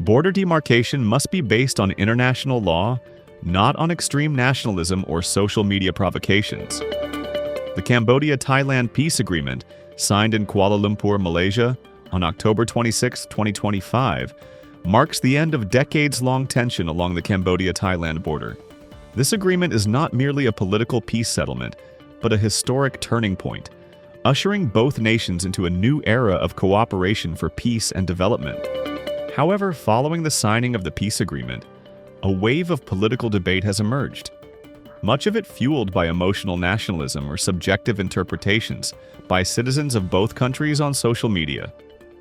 Border demarcation must be based on international law, not on extreme nationalism or social media provocations. The Cambodia-Thailand peace agreement, signed in Kuala Lumpur, Malaysia, on October 26, 2025, marks the end of decades-long tension along the Cambodia-Thailand border. This agreement is not merely a political peace settlement, but a historic turning point, ushering both nations into a new era of cooperation for peace and development. However, following the signing of the peace agreement, a wave of political debate has emerged, much of it fueled by emotional nationalism or subjective interpretations by citizens of both countries on social media.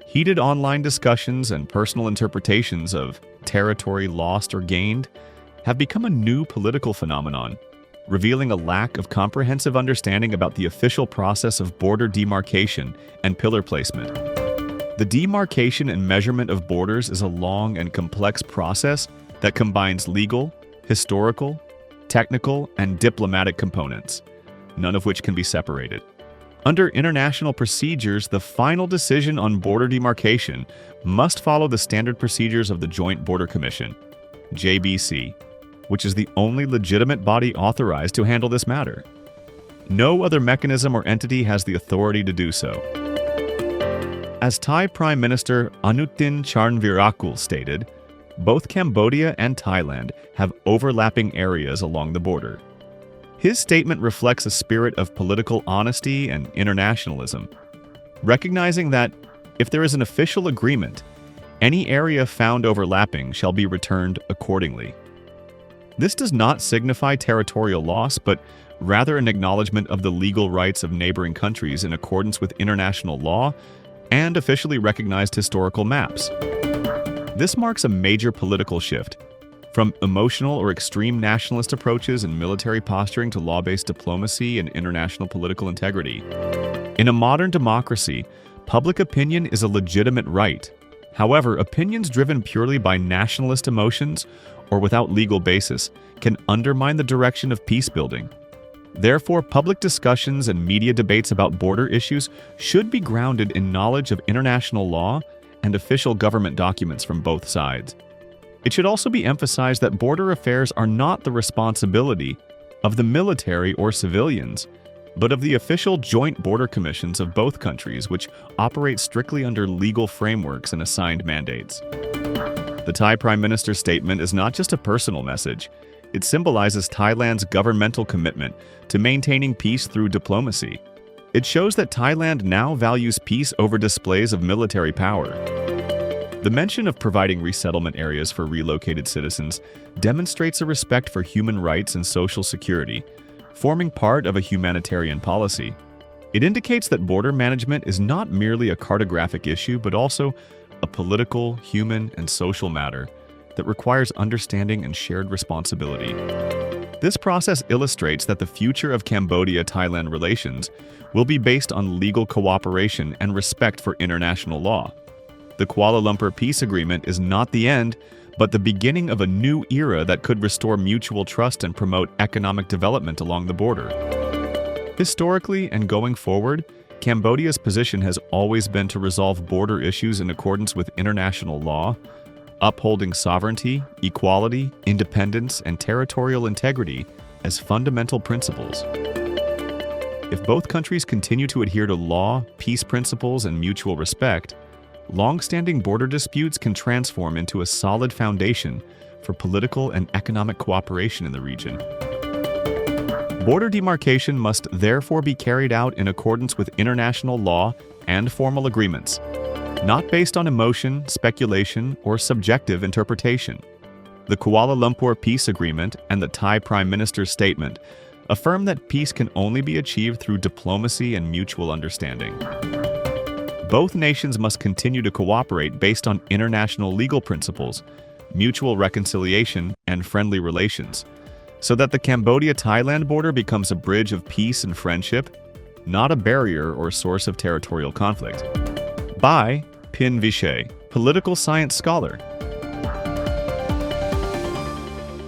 Heated online discussions and personal interpretations of territory lost or gained have become a new political phenomenon, revealing a lack of comprehensive understanding about the official process of border demarcation and pillar placement. The demarcation and measurement of borders is a long and complex process that combines legal, historical, technical, and diplomatic components, none of which can be separated. Under international procedures, the final decision on border demarcation must follow the standard procedures of the Joint Border Commission, JBC, which is the only legitimate body authorized to handle this matter. No other mechanism or entity has the authority to do so. As Thai Prime Minister Anutin Charnvirakul stated, both Cambodia and Thailand have overlapping areas along the border. His statement reflects a spirit of political honesty and internationalism, recognizing that if there is an official agreement, any area found overlapping shall be returned accordingly. This does not signify territorial loss, but rather an acknowledgement of the legal rights of neighboring countries in accordance with international law and officially recognized historical maps. This marks a major political shift, from emotional or extreme nationalist approaches and military posturing to law-based diplomacy and international political integrity. In a modern democracy, public opinion is a legitimate right. However, opinions driven purely by nationalist emotions or without legal basis can undermine the direction of peace building. Therefore, public discussions and media debates about border issues should be grounded in knowledge of international law and official government documents from both sides. It should also be emphasized that border affairs are not the responsibility of the military or civilians, but of the official joint border commissions of both countries, which operate strictly under legal frameworks and assigned mandates. The Thai Prime Minister's statement is not just a personal message. It symbolizes Thailand's governmental commitment to maintaining peace through diplomacy. It shows that Thailand now values peace over displays of military power. The mention of providing resettlement areas for relocated citizens demonstrates a respect for human rights and social security, forming part of a humanitarian policy. It indicates that border management is not merely a cartographic issue, but also a political, human, and social matter that requires understanding and shared responsibility. This process illustrates that the future of Cambodia-Thailand relations will be based on legal cooperation and respect for international law. The Kuala Lumpur Peace Agreement is not the end, but the beginning of a new era that could restore mutual trust and promote economic development along the border. Historically and going forward, Cambodia's position has always been to resolve border issues in accordance with international law, upholding sovereignty, equality, independence, and territorial integrity as fundamental principles. If both countries continue to adhere to law, peace principles, and mutual respect, long-standing border disputes can transform into a solid foundation for political and economic cooperation in the region. Border demarcation must therefore be carried out in accordance with international law and formal agreements, not based on emotion, speculation, or subjective interpretation. The Kuala Lumpur Peace Agreement and the Thai Prime Minister's statement affirm that peace can only be achieved through diplomacy and mutual understanding. Both nations must continue to cooperate based on international legal principles, mutual reconciliation, and friendly relations, so that the Cambodia-Thailand border becomes a bridge of peace and friendship, not a barrier or source of territorial conflict. By Pin Vishay, political science scholar.